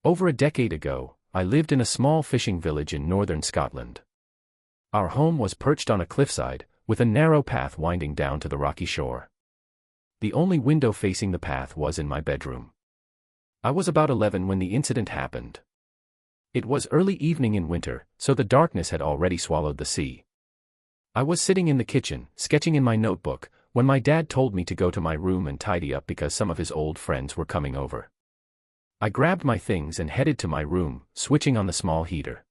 Over a decade ago, I lived in a small fishing village in northern Scotland. Our home was perched on a cliffside, with a narrow path winding down to the rocky shore. The only window facing the path was in my bedroom. I was about 11 when the incident happened. It was early evening in winter, so the darkness had already swallowed the sea. I was sitting in the kitchen, sketching in my notebook, when my dad told me to go to my room and tidy up because some of his old friends were coming over. I grabbed my things and headed to my room, switching on the small heater.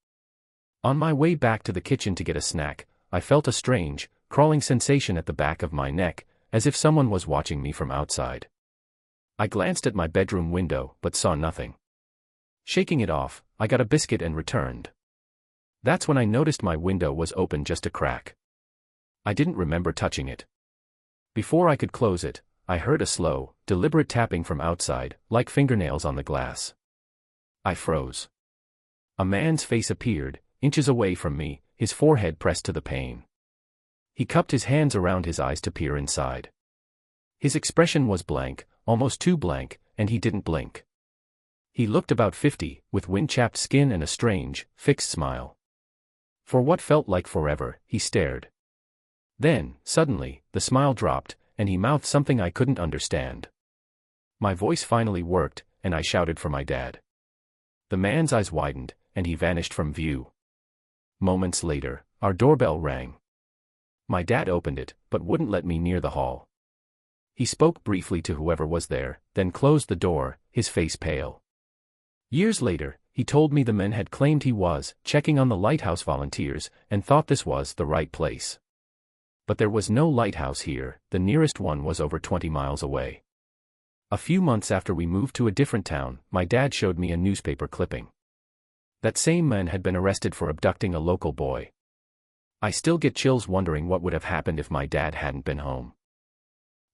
On my way back to the kitchen to get a snack, I felt a strange, crawling sensation at the back of my neck, as if someone was watching me from outside. I glanced at my bedroom window, but saw nothing. Shaking it off, I got a biscuit and returned. That's when I noticed my window was open just a crack. I didn't remember touching it. Before I could close it, I heard a slow, deliberate tapping from outside, like fingernails on the glass. I froze. A man's face appeared, inches away from me, his forehead pressed to the pane. He cupped his hands around his eyes to peer inside. His expression was blank, almost too blank, and he didn't blink. He looked about 50, with wind-chapped skin and a strange, fixed smile. For what felt like forever, he stared. Then, suddenly, the smile dropped, and he mouthed something I couldn't understand. My voice finally worked, and I shouted for my dad. The man's eyes widened, and he vanished from view. Moments later, our doorbell rang. My dad opened it, but wouldn't let me near the hall. He spoke briefly to whoever was there, then closed the door, his face pale. Years later, he told me the men had claimed he was checking on the lighthouse volunteers and thought this was the right place. But there was no lighthouse here, the nearest one was over 20 miles away. A few months after we moved to a different town, my dad showed me a newspaper clipping. That same man had been arrested for abducting a local boy. I still get chills wondering what would have happened if my dad hadn't been home.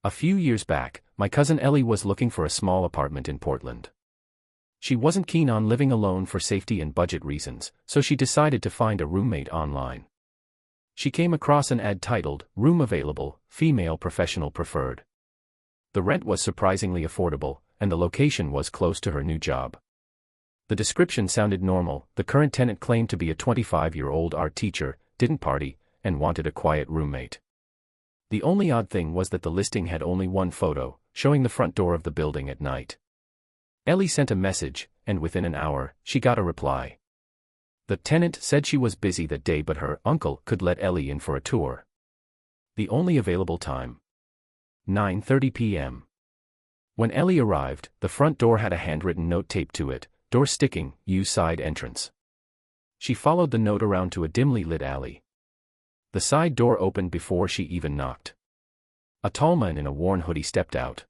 A few years back, my cousin Ellie was looking for a small apartment in Portland. She wasn't keen on living alone for safety and budget reasons, so she decided to find a roommate online. She came across an ad titled, "Room Available, Female Professional Preferred." The rent was surprisingly affordable, and the location was close to her new job. The description sounded normal. The current tenant claimed to be a 25-year-old art teacher, didn't party, and wanted a quiet roommate. The only odd thing was that the listing had only one photo, showing the front door of the building at night. Ellie sent a message, and within an hour, she got a reply. The tenant said she was busy that day but her uncle could let Ellie in for a tour. The only available time: 9:30 p.m. When Ellie arrived, the front door had a handwritten note taped to it, "Door sticking, use side entrance." She followed the note around to a dimly lit alley. The side door opened before she even knocked. A tall man in a worn hoodie stepped out.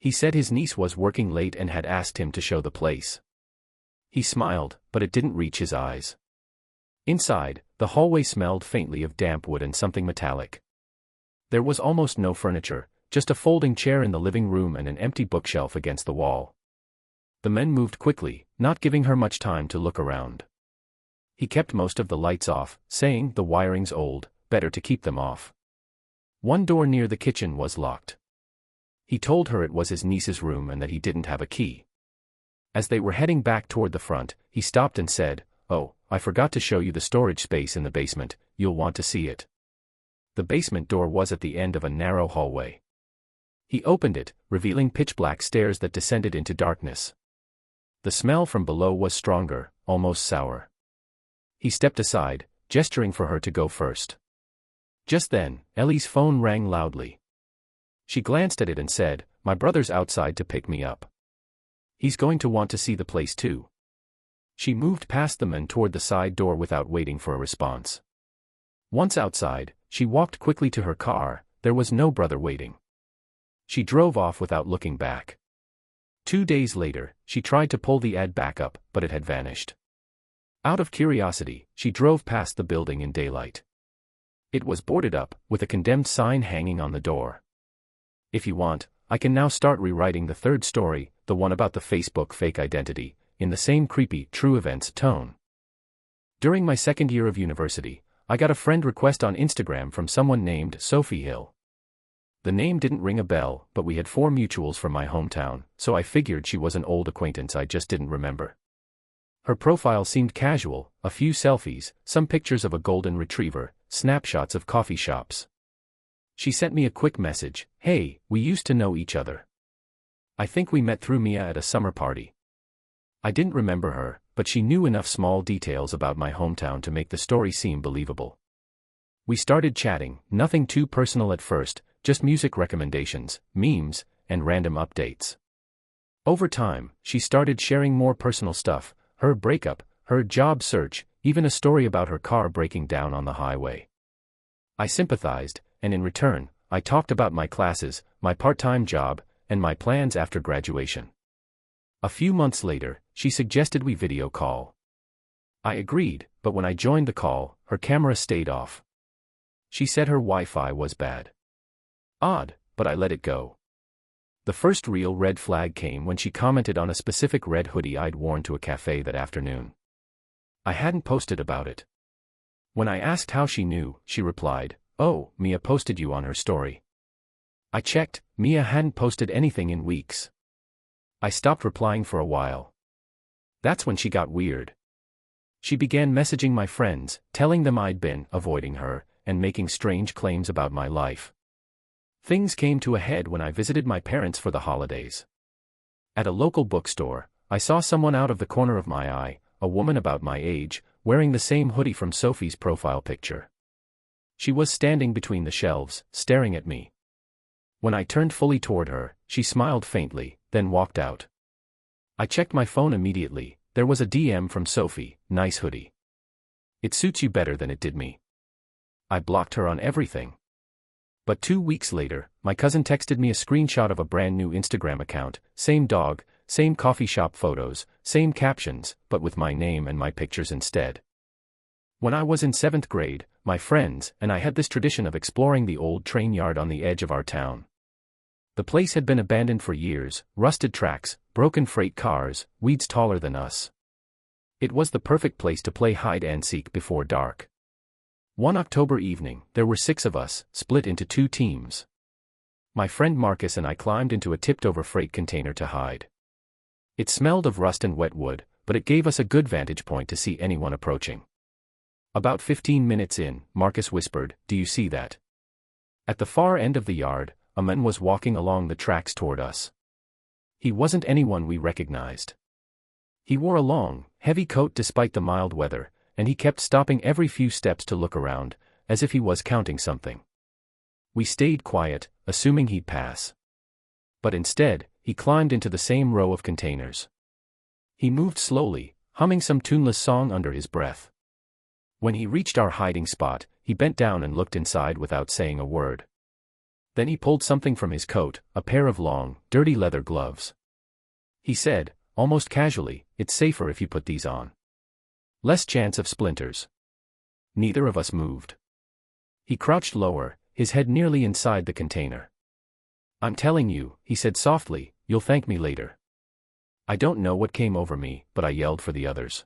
He said his niece was working late and had asked him to show the place. He smiled, but it didn't reach his eyes. Inside, the hallway smelled faintly of damp wood and something metallic. There was almost no furniture, just a folding chair in the living room and an empty bookshelf against the wall. The men moved quickly, not giving her much time to look around. He kept most of the lights off, saying, "The wiring's old, better to keep them off." One door near the kitchen was locked. He told her it was his niece's room and that he didn't have a key. As they were heading back toward the front, he stopped and said, "Oh, I forgot to show you the storage space in the basement, you'll want to see it." The basement door was at the end of a narrow hallway. He opened it, revealing pitch-black stairs that descended into darkness. The smell from below was stronger, almost sour. He stepped aside, gesturing for her to go first. Just then, Ellie's phone rang loudly. She glanced at it and said, "My brother's outside to pick me up. He's going to want to see the place too." She moved past them and toward the side door without waiting for a response. Once outside, she walked quickly to her car. There was no brother waiting. She drove off without looking back. 2 days later, she tried to pull the ad back up, but it had vanished. Out of curiosity, she drove past the building in daylight. It was boarded up, with a condemned sign hanging on the door. "If you want, I can now start rewriting the third story, the one about the Facebook fake identity, in the same creepy, true events tone." During my second year of university, I got a friend request on Instagram from someone named Sophie Hill. The name didn't ring a bell, but we had 4 mutuals from my hometown, so I figured she was an old acquaintance I just didn't remember. Her profile seemed casual, a few selfies, some pictures of a golden retriever, snapshots of coffee shops. She sent me a quick message, "Hey, we used to know each other. I think we met through Mia at a summer party." I didn't remember her, but she knew enough small details about my hometown to make the story seem believable. We started chatting, nothing too personal at first, just music recommendations, memes, and random updates. Over time, she started sharing more personal stuff, her breakup, her job search, even a story about her car breaking down on the highway. I sympathized, and in return, I talked about my classes, my part-time job, and my plans after graduation. A few months later, she suggested we video call. I agreed, but when I joined the call, her camera stayed off. She said her Wi-Fi was bad. Odd, but I let it go. The first real red flag came when she commented on a specific red hoodie I'd worn to a cafe that afternoon. I hadn't posted about it. When I asked how she knew, she replied, "Oh, Mia posted you on her story." I checked, Mia hadn't posted anything in weeks. I stopped replying for a while. That's when she got weird. She began messaging my friends, telling them I'd been avoiding her, and making strange claims about my life. Things came to a head when I visited my parents for the holidays. At a local bookstore, I saw someone out of the corner of my eye, a woman about my age, wearing the same hoodie from Sophie's profile picture. She was standing between the shelves, staring at me. When I turned fully toward her, she smiled faintly, then walked out. I checked my phone immediately. There was a DM from Sophie, "Nice hoodie. It suits you better than it did me." I blocked her on everything. But 2 weeks later, my cousin texted me a screenshot of a brand new Instagram account, same dog, same coffee shop photos, same captions, but with my name and my pictures instead. When I was in 7th grade, my friends and I had this tradition of exploring the old train yard on the edge of our town. The place had been abandoned for years, rusted tracks, broken freight cars, weeds taller than us. It was the perfect place to play hide and seek before dark. One October evening, there were 6 of us, split into 2 teams. My friend Marcus and I climbed into a tipped-over freight container to hide. It smelled of rust and wet wood, but it gave us a good vantage point to see anyone approaching. About 15 minutes in, Marcus whispered, "Do you see that?" At the far end of the yard, a man was walking along the tracks toward us. He wasn't anyone we recognized. He wore a long, heavy coat despite the mild weather, and he kept stopping every few steps to look around, as if he was counting something. We stayed quiet, assuming he'd pass. But instead, he climbed into the same row of containers. He moved slowly, humming some tuneless song under his breath. When he reached our hiding spot, he bent down and looked inside without saying a word. Then he pulled something from his coat, a pair of long, dirty leather gloves. He said, almost casually, "It's safer if you put these on. Less chance of splinters." Neither of us moved. He crouched lower, his head nearly inside the container. "I'm telling you," he said softly, "you'll thank me later." I don't know what came over me, but I yelled for the others.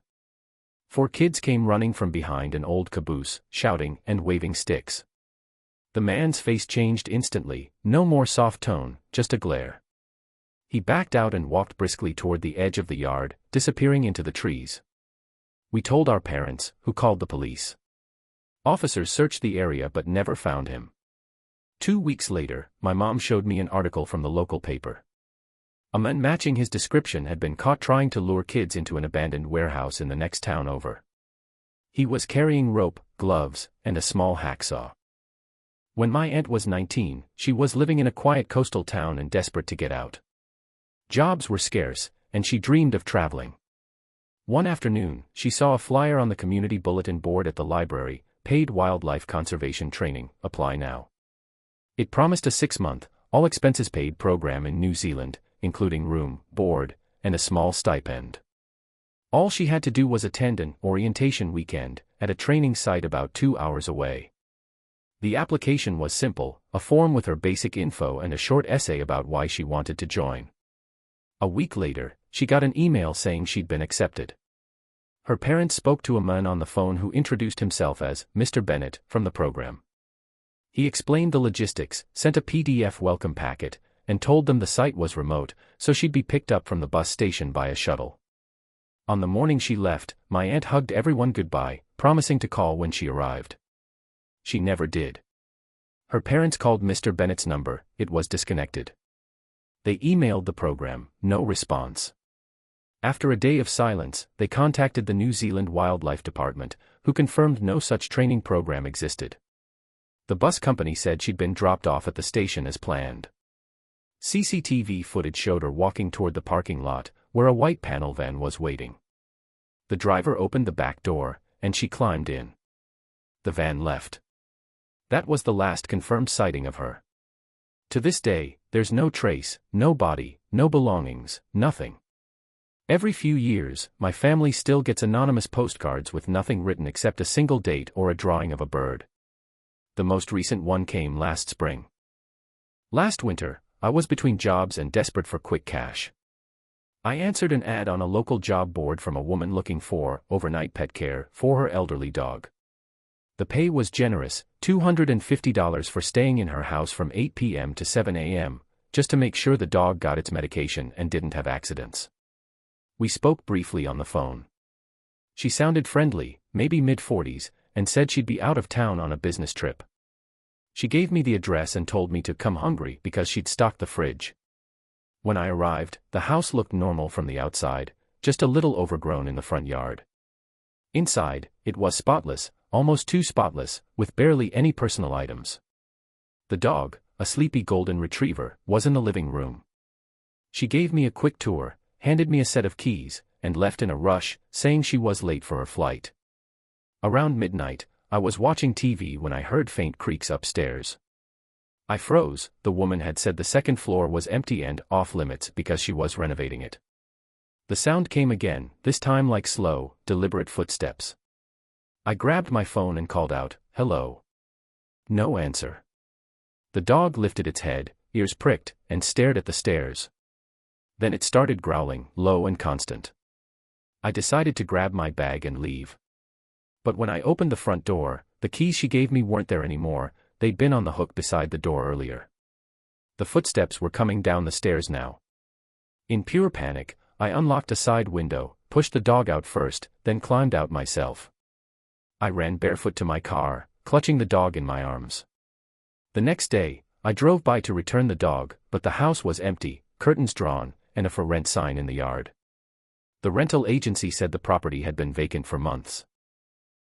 4 kids came running from behind an old caboose, shouting and waving sticks. The man's face changed instantly, no more soft tone, just a glare. He backed out and walked briskly toward the edge of the yard, disappearing into the trees. We told our parents, who called the police. Officers searched the area but never found him. 2 weeks later, my mom showed me an article from the local paper. A man matching his description had been caught trying to lure kids into an abandoned warehouse in the next town over. He was carrying rope, gloves, and a small hacksaw. When my aunt was 19, she was living in a quiet coastal town and desperate to get out. Jobs were scarce, and she dreamed of traveling. One afternoon, she saw a flyer on the community bulletin board at the library, "Paid Wildlife Conservation Training, Apply Now." It promised a 6-month, all-expenses-paid program in New Zealand, including room, board, and a small stipend. All she had to do was attend an orientation weekend at a training site about 2 hours away. The application was simple, a form with her basic info and a short essay about why she wanted to join. A week later, she got an email saying she'd been accepted. Her parents spoke to a man on the phone who introduced himself as Mr. Bennett from the program. He explained the logistics, sent a PDF welcome packet, and told them the site was remote, so she'd be picked up from the bus station by a shuttle. On the morning she left, my aunt hugged everyone goodbye, promising to call when she arrived. She never did. Her parents called Mr. Bennett's number, it was disconnected. They emailed the program, no response. After a day of silence, they contacted the New Zealand Wildlife Department, who confirmed no such training program existed. The bus company said she'd been dropped off at the station as planned. CCTV footage showed her walking toward the parking lot, where a white panel van was waiting. The driver opened the back door, and she climbed in. The van left. That was the last confirmed sighting of her. To this day, there's no trace, no body, no belongings, nothing. Every few years, my family still gets anonymous postcards with nothing written except a single date or a drawing of a bird. The most recent one came last spring. Last winter, I was between jobs and desperate for quick cash. I answered an ad on a local job board from a woman looking for overnight pet care for her elderly dog. The pay was generous, $250 for staying in her house from 8 p.m. to 7 a.m., just to make sure the dog got its medication and didn't have accidents. We spoke briefly on the phone. She sounded friendly, maybe mid-40s, and said she'd be out of town on a business trip. She gave me the address and told me to come hungry because she'd stocked the fridge. When I arrived, the house looked normal from the outside, just a little overgrown in the front yard. Inside, it was spotless, almost too spotless, with barely any personal items. The dog, a sleepy golden retriever, was in the living room. She gave me a quick tour, handed me a set of keys, and left in a rush, saying she was late for her flight. Around midnight, I was watching TV when I heard faint creaks upstairs. I froze. The woman had said the second floor was empty and off-limits because she was renovating it. The sound came again, this time like slow, deliberate footsteps. I grabbed my phone and called out, "Hello." No answer. The dog lifted its head, ears pricked, and stared at the stairs. Then it started growling, low and constant. I decided to grab my bag and leave. But when I opened the front door, the keys she gave me weren't there anymore, they'd been on the hook beside the door earlier. The footsteps were coming down the stairs now. In pure panic, I unlocked a side window, pushed the dog out first, then climbed out myself. I ran barefoot to my car, clutching the dog in my arms. The next day, I drove by to return the dog, but the house was empty, curtains drawn, and a for rent sign in the yard. The rental agency said the property had been vacant for months.